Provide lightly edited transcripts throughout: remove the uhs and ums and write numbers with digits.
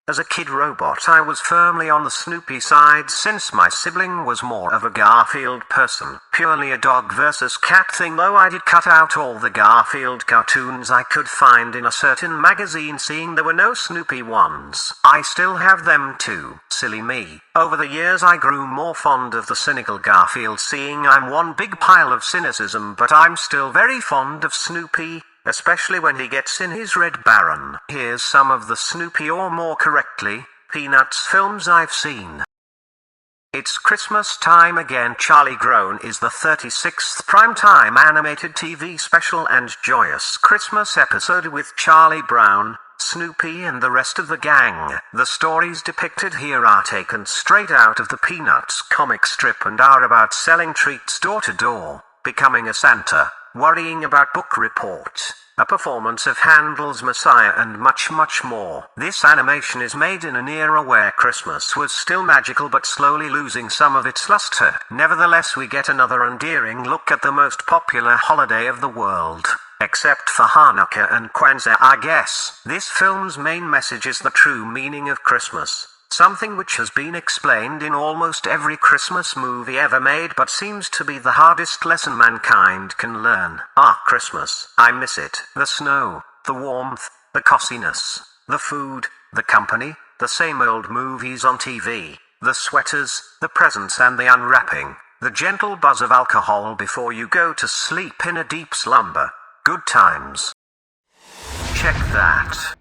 As a kid robot, I was firmly on the Snoopy side since my sibling was more of a Garfield person. Purely a dog versus cat thing, though I did cut out all the Garfield cartoons I could find in a certain magazine, seeing there were no Snoopy ones. I still have them too. Silly me. Over the years I grew more fond of the cynical Garfield, seeing I'm one big pile of cynicism, but I'm still very fond of Snoopy. Especially when he gets in his Red Baron. Here's some of the Snoopy, or more correctly, Peanuts films I've seen. It's Christmas time again. Charlie Grown is the 36th primetime animated TV special and joyous Christmas episode with Charlie Brown, Snoopy and the rest of the gang. The stories depicted here are taken straight out of the Peanuts comic strip and are about selling treats door to door, becoming a Santa, worrying about book report, a performance of Handel's Messiah, and much, much more. This animation is made in an era where Christmas was still magical but slowly losing some of its luster. Nevertheless, we get another endearing look at the most popular holiday of the world. Except for Hanukkah and Kwanzaa, I guess. This film's main message is the true meaning of Christmas. Something which has been explained in almost every Christmas movie ever made, but seems to be the hardest lesson mankind can learn. Christmas. I miss it. The snow, the warmth, the cossiness, the food, the company, the same old movies on TV, the sweaters, the presents and the unwrapping, the gentle buzz of alcohol before you go to sleep in a deep slumber. Good times. Check that.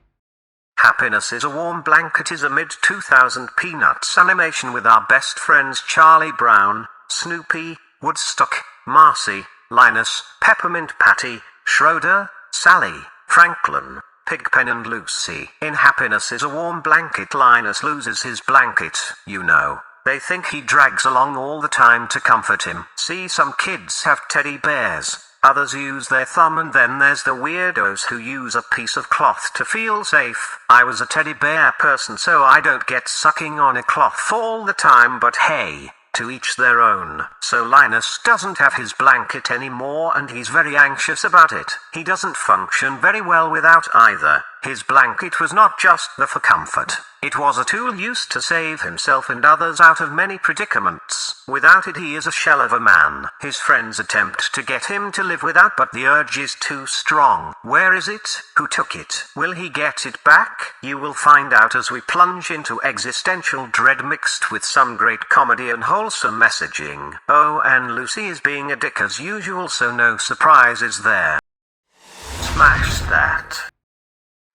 Happiness is a Warm Blanket is a mid-2000 Peanuts animation with our best friends Charlie Brown, Snoopy, Woodstock, Marcy, Linus, Peppermint Patty, Schroeder, Sally, Franklin, Pigpen and Lucy. In Happiness is a Warm Blanket, Linus loses his blanket, you know. They think he drags along all the time to comfort him. See, some kids have teddy bears. Others use their thumb, and then there's the weirdos who use a piece of cloth to feel safe. I was a teddy bear person, so I don't get sucking on a cloth all the time, but hey, to each their own. So Linus doesn't have his blanket anymore and he's very anxious about it. He doesn't function very well without either. His blanket was not just there for comfort. It was a tool used to save himself and others out of many predicaments. Without it he is a shell of a man. His friends attempt to get him to live without, but the urge is too strong. Where is it? Who took it? Will he get it back? You will find out as we plunge into existential dread mixed with some great comedy and wholesome messaging. Oh, and Lucy is being a dick as usual, so no surprises there. Smash that.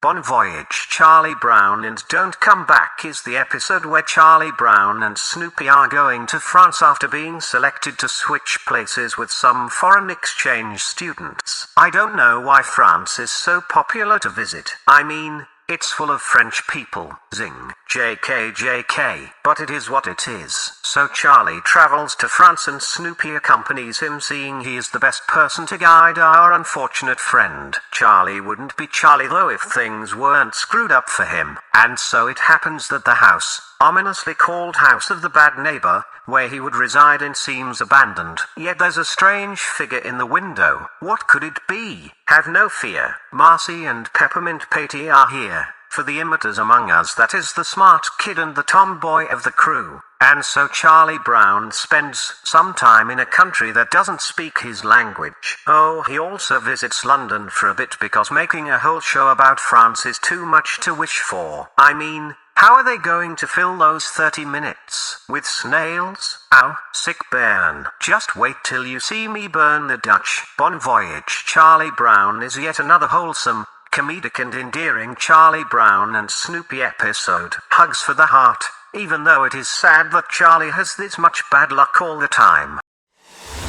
Bon Voyage. Charlie Brown and Don't Come Back is the episode where Charlie Brown and Snoopy are going to France after being selected to switch places with some foreign exchange students. I don't know why France is so popular to visit. I mean, it's full of French people. Zing. JK JK. But it is what it is. So Charlie travels to France and Snoopy accompanies him, seeing he is the best person to guide our unfortunate friend. Charlie wouldn't be Charlie though if things weren't screwed up for him. And so it happens that the house, ominously called House of the Bad Neighbor, where he would reside in, seems abandoned. Yet there's a strange figure in the window. What could it be? Have no fear. Marcy and Peppermint Patty are here. For the imiters among us, that is the smart kid and the tomboy of the crew. And so Charlie Brown spends some time in a country that doesn't speak his language. Oh, he also visits London for a bit because making a whole show about France is too much to wish for. I mean, how are they going to fill those 30 minutes? With snails? Ow, sick burn. Just wait till you see me burn the Dutch. Bon Voyage. Charlie Brown is yet another wholesome, comedic and endearing Charlie Brown and Snoopy episode. Hugs for the heart, even though it is sad that Charlie has this much bad luck all the time.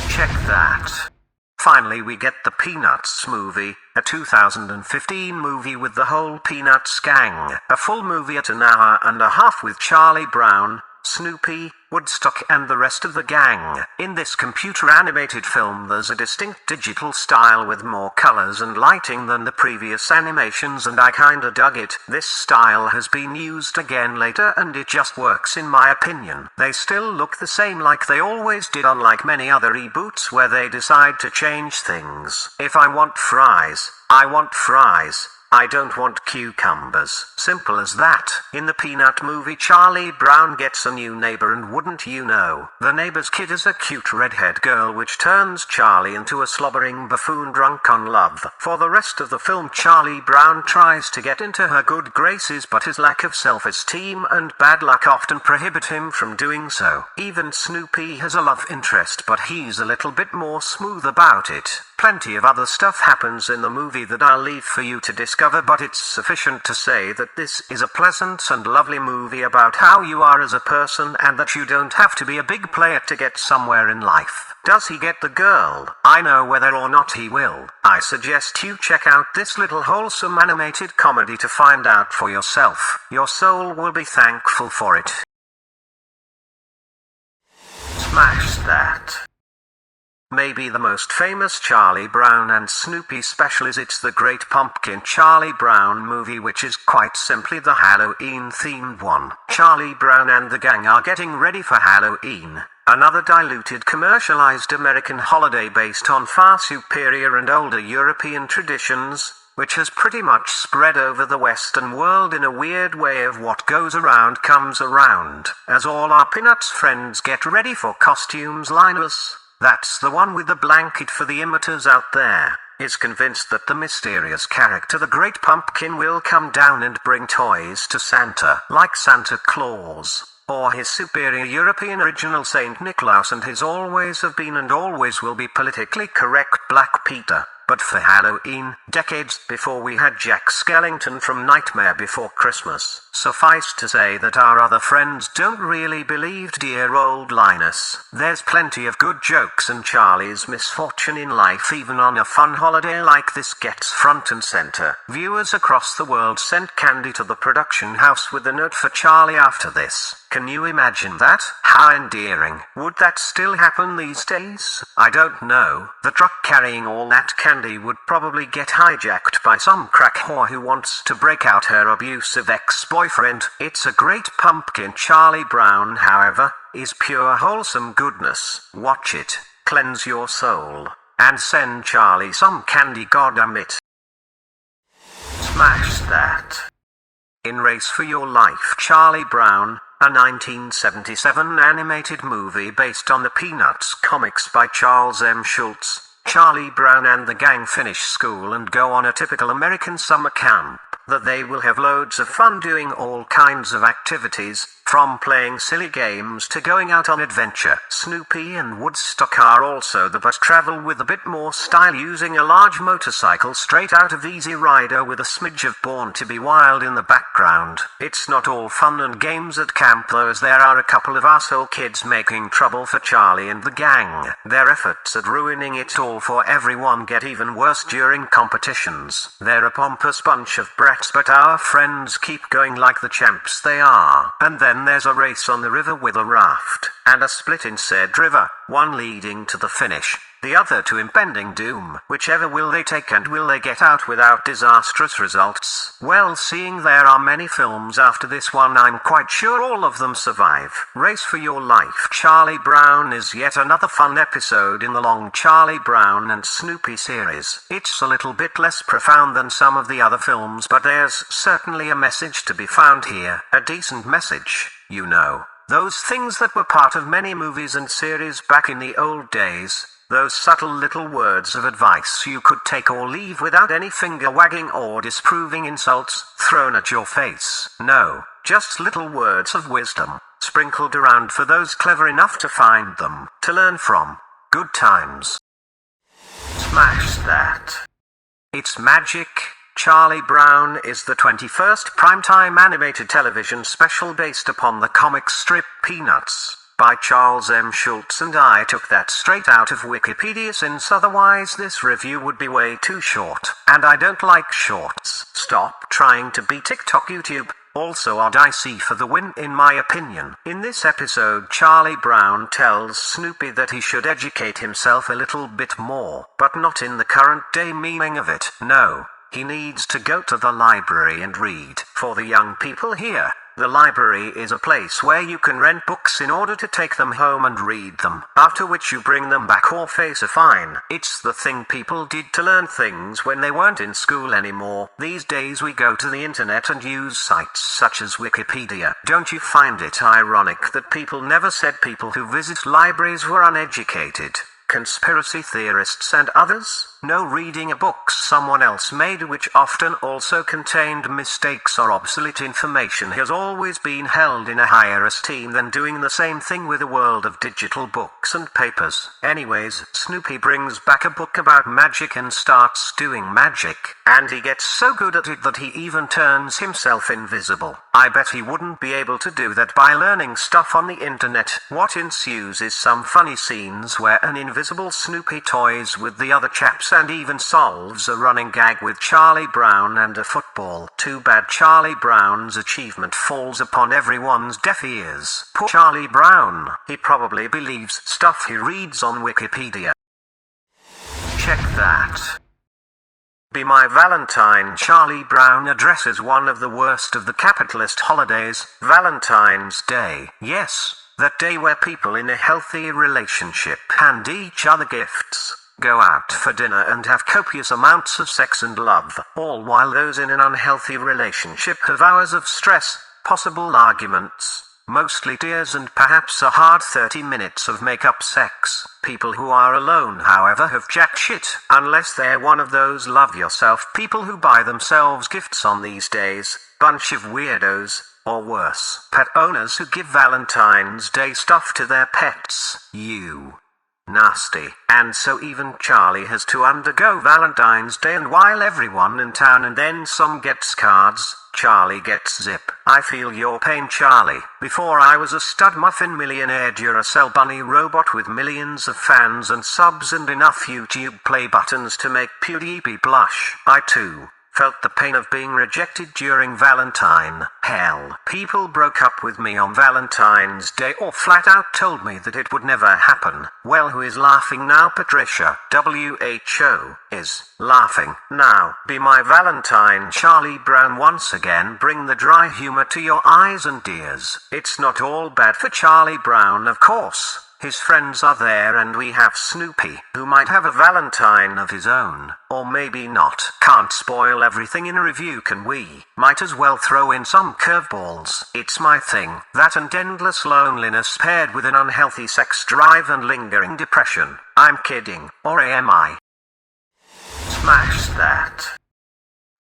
Check that. Finally we get the Peanuts movie, a 2015 movie with the whole Peanuts gang. A full movie at an hour and a half with Charlie Brown, Snoopy, Woodstock and the rest of the gang. In this computer-animated film there's a distinct digital style with more colors and lighting than the previous animations, and I kinda dug it. This style has been used again later and it just works in my opinion. They still look the same like they always did, unlike many other reboots where they decide to change things. If I want fries, I want fries. I don't want cucumbers. Simple as that. In the Peanut movie, Charlie Brown gets a new neighbor, and wouldn't you know, the neighbor's kid is a cute redhead girl, which turns Charlie into a slobbering buffoon drunk on love. For the rest of the film, Charlie Brown tries to get into her good graces, but his lack of self-esteem and bad luck often prohibit him from doing so. Even Snoopy has a love interest, but he's a little bit more smooth about it. Plenty of other stuff happens in the movie that I'll leave for you to discover, but it's sufficient to say that this is a pleasant and lovely movie about how you are as a person, and that you don't have to be a big player to get somewhere in life. Does he get the girl? I know whether or not he will. I suggest you check out this little wholesome animated comedy to find out for yourself. Your soul will be thankful for it. Smash that. Maybe the most famous Charlie Brown and Snoopy special is It's the Great Pumpkin Charlie Brown movie, which is quite simply the Halloween-themed one. Charlie Brown and the gang are getting ready for Halloween, another diluted commercialized American holiday based on far superior and older European traditions, which has pretty much spread over the Western world in a weird way of what goes around comes around. As all our Peanuts friends get ready for costumes, Linus, that's the one with the blanket for the imiters out there, is convinced that the mysterious character the Great Pumpkin will come down and bring toys to Santa, like Santa Claus, or his superior European original Saint Nicholas, and his always have been and always will be politically correct Black Peter. But for Halloween, decades before we had Jack Skellington from Nightmare Before Christmas, suffice to say that our other friends don't really believe dear old Linus. There's plenty of good jokes, and Charlie's misfortune in life, even on a fun holiday like this, gets front and center. Viewers across the world sent candy to the production house with a note for Charlie after this. Can you imagine that? How endearing. Would that still happen these days? I don't know. The truck carrying all that candy would probably get hijacked by some crack whore who wants to break out her abusive ex-boyfriend. It's a Great Pumpkin Charlie Brown, however, is pure wholesome goodness. Watch it, cleanse your soul, and send Charlie some candy, goddammit. Smash that. In Race for Your Life, Charlie Brown, a 1977 animated movie based on the Peanuts comics by Charles M. Schulz, Charlie Brown and the gang finish school and go on a typical American summer camp, that they will have loads of fun doing all kinds of activities, from playing silly games to going out on adventure. Snoopy and Woodstock are also there, but travel with a bit more style, using a large motorcycle straight out of Easy Rider with a smidge of Born to Be Wild in the background. It's not all fun and games at camp though, as there are a couple of arsehole kids making trouble for Charlie and the gang. Their efforts at ruining it all for everyone get even worse during competitions. They're a pompous bunch of brats, but our friends keep going like the champs they are. And then there's a race on the river with a raft, and a split in said river, one leading to the finish, the other to impending doom. Whichever will they take, and will they get out without disastrous results? Well, seeing there are many films after this one, I'm quite sure all of them survive. Race for Your Life Charlie Brown is yet another fun episode in the long Charlie Brown and Snoopy series. It's a little bit less profound than some of the other films, but there's certainly a message to be found here. A decent message, you know. Those things that were part of many movies and series back in the old days. Those subtle little words of advice you could take or leave without any finger wagging or disproving insults thrown at your face. No, just little words of wisdom, sprinkled around for those clever enough to find them, to learn from. Good times. Smash that. It's magic. Charlie Brown is the 21st primetime animated television special based upon the comic strip Peanuts, by Charles M. Schulz, and I took that straight out of Wikipedia, since otherwise this review would be way too short, and I don't like shorts. Stop trying to be TikTok YouTube. Also are dicey for the win in my opinion. In this episode, Charlie Brown tells Snoopy that he should educate himself a little bit more, but not in the current day meaning of it. No. He needs to go to the library and read. For the young people here, the library is a place where you can rent books in order to take them home and read them, after which you bring them back or face a fine. It's the thing people did to learn things when they weren't in school anymore. These days we go to the internet and use sites such as Wikipedia. Don't you find it ironic that people never said people who visit libraries were uneducated? Conspiracy theorists and others? No, reading a book someone else made which often also contained mistakes or obsolete information has always been held in a higher esteem than doing the same thing with a world of digital books and papers. Anyways, Snoopy brings back a book about magic and starts doing magic, and he gets so good at it that he even turns himself invisible. I bet he wouldn't be able to do that by learning stuff on the internet. What ensues is some funny scenes where an invisible Snoopy toys with the other chaps and even solves a running gag with Charlie Brown and a football. Too bad Charlie Brown's achievement falls upon everyone's deaf ears. Poor Charlie Brown. He probably believes stuff he reads on Wikipedia. Check that. Be My Valentine. Charlie Brown addresses one of the worst of the capitalist holidays, Valentine's Day. Yes, that day where people in a healthy relationship hand each other gifts, go out for dinner and have copious amounts of sex and love, all while those in an unhealthy relationship have hours of stress, possible arguments, mostly tears and perhaps a hard 30 minutes of make-up sex. People who are alone, however, have jack shit, unless they're one of those love-yourself people who buy themselves gifts on these days. Bunch of weirdos, or worse, pet owners who give Valentine's Day stuff to their pets. You. Nasty. And so even Charlie has to undergo Valentine's Day, and while everyone in town and then some gets cards, Charlie gets zip. I feel your pain, Charlie. Before I was a stud muffin millionaire Duracell bunny robot with millions of fans and subs and enough YouTube play buttons to make PewDiePie blush, I too felt the pain of being rejected during Valentine. Hell, people broke up with me on Valentine's Day or flat out told me that it would never happen. Well, who is laughing now? Patricia. WHO is laughing now. Be My Valentine. Charlie Brown once again bring the dry humor to your eyes and ears. It's not all bad for Charlie Brown, of course. His friends are there, and we have Snoopy, who might have a Valentine of his own, or maybe not. Can't spoil everything in a review, can we? Might as well throw in some curveballs. It's my thing, that and endless loneliness paired with an unhealthy sex drive and lingering depression. I'm kidding, or am I? Smash that.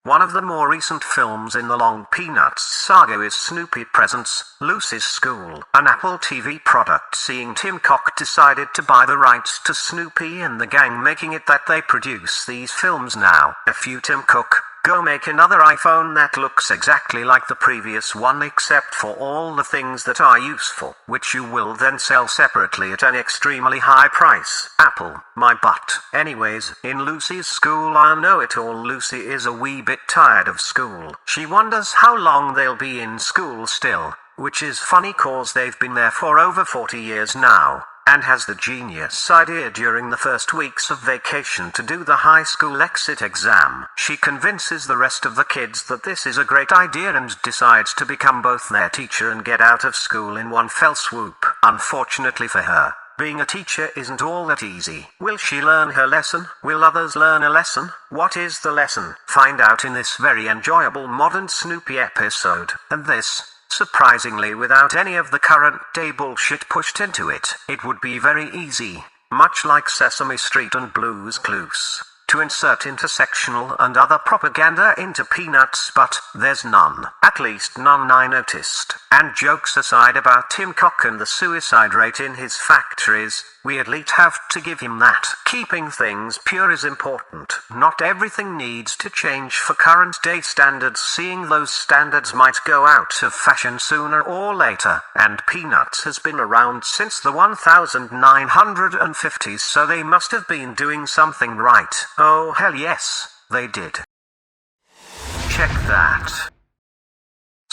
One of the more recent films in the long Peanuts saga is Snoopy Presents, Lucy's School, an Apple TV product. Seeing Tim Cook decided to buy the rights to Snoopy and the gang, making it that they produce these films now. A few Tim Cook, go make another iPhone that looks exactly like the previous one except for all the things that are useful, which you will then sell separately at an extremely high price. Apple, my butt. Anyways, in Lucy's School, I know it all. Lucy is a wee bit tired of school. She wonders how long they'll be in school still, which is funny cause they've been there for over 40 years now, and has the genius idea during the first weeks of vacation to do the high school exit exam. She convinces the rest of the kids that this is a great idea and decides to become both their teacher and get out of school in one fell swoop. Unfortunately for her, being a teacher isn't all that easy. Will she learn her lesson? Will others learn a lesson? What is the lesson? Find out in this very enjoyable modern Snoopy episode, and this, surprisingly, without any of the current day bullshit pushed into it. It would be very easy, much like Sesame Street and Blue's Clues, to insert intersectional and other propaganda into Peanuts, but there's none. At least none I noticed. And jokes aside about Tim Cook and the suicide rate in his factories, we at least have to give him that. Keeping things pure is important. Not everything needs to change for current day standards, seeing those standards might go out of fashion sooner or later, and Peanuts has been around since the 1950s, so they must have been doing something right. Oh hell yes, they did. Check that.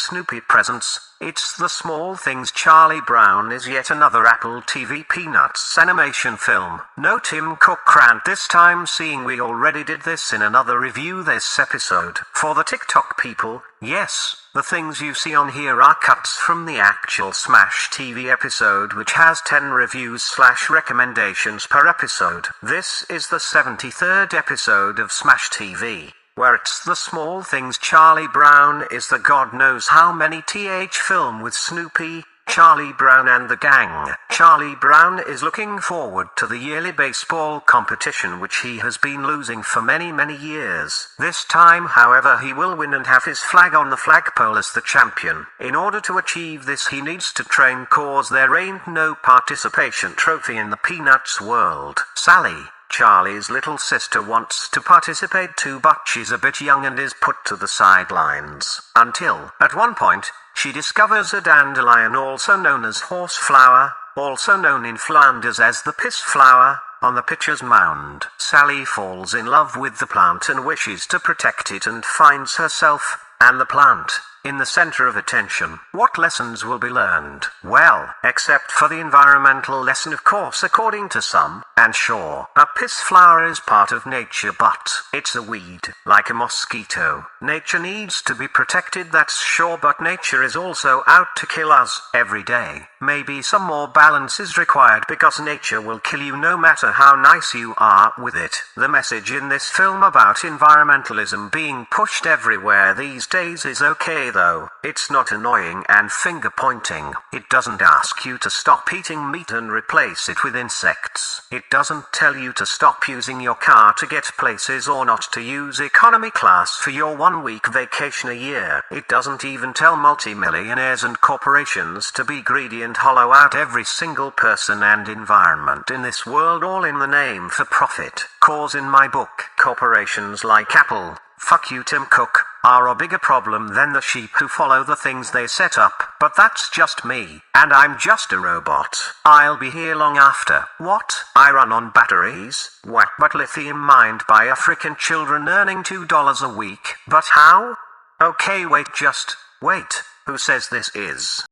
Snoopy Presents. It's the Small Things. Charlie Brown is yet another Apple TV Peanuts animation film. No Tim Cook rant this time, seeing we already did this in another review this episode. For the TikTok people, yes, the things you see on here are cuts from the actual Smash TV episode, which has 10 reviews/recommendations per episode. This is the 73rd episode of Smash TV, where it's the small things. Charlie Brown is the god knows how many th film with Snoopy, Charlie Brown and the gang. Charlie Brown is looking forward to the yearly baseball competition, which he has been losing for many years. This time, however, he will win and have his flag on the flagpole as the champion. In order to achieve this, he needs to train, cause there ain't no participation trophy in the Peanuts world. Sally, Charlie's little sister, wants to participate too, but she's a bit young and is put to the sidelines. Until, at one point, she discovers a dandelion, also known as horseflower, also known in Flanders as the piss flower, on the pitcher's mound. Sally falls in love with the plant and wishes to protect it, and finds herself, and the plant, in the center of attention. What lessons will be learned? Well, except for the environmental lesson, of course, according to some. And sure, a piss flower is part of nature, but it's a weed, like a mosquito. Nature needs to be protected, that's sure, but nature is also out to kill us every day. Maybe some more balance is required, because nature will kill you no matter how nice you are with it. The message in this film about environmentalism being pushed everywhere these days is okay though. It's not annoying and finger pointing. It doesn't ask you to stop eating meat and replace it with insects. It doesn't tell you to stop using your car to get places, or not to use economy class for your 1-week vacation a year. It doesn't even tell multimillionaires and corporations to be greedy and hollow out every single person and environment in this world, all in the name for profit. Cause in my book, corporations like Apple, fuck you Tim Cook, are a bigger problem than the sheep who follow the things they set up. But that's just me, and I'm just a robot. I'll be here long after. What? I run on batteries? Whack, but lithium mined by African children earning $2 a week. But how? Okay, wait, just wait. Who says this is?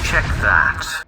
Check that.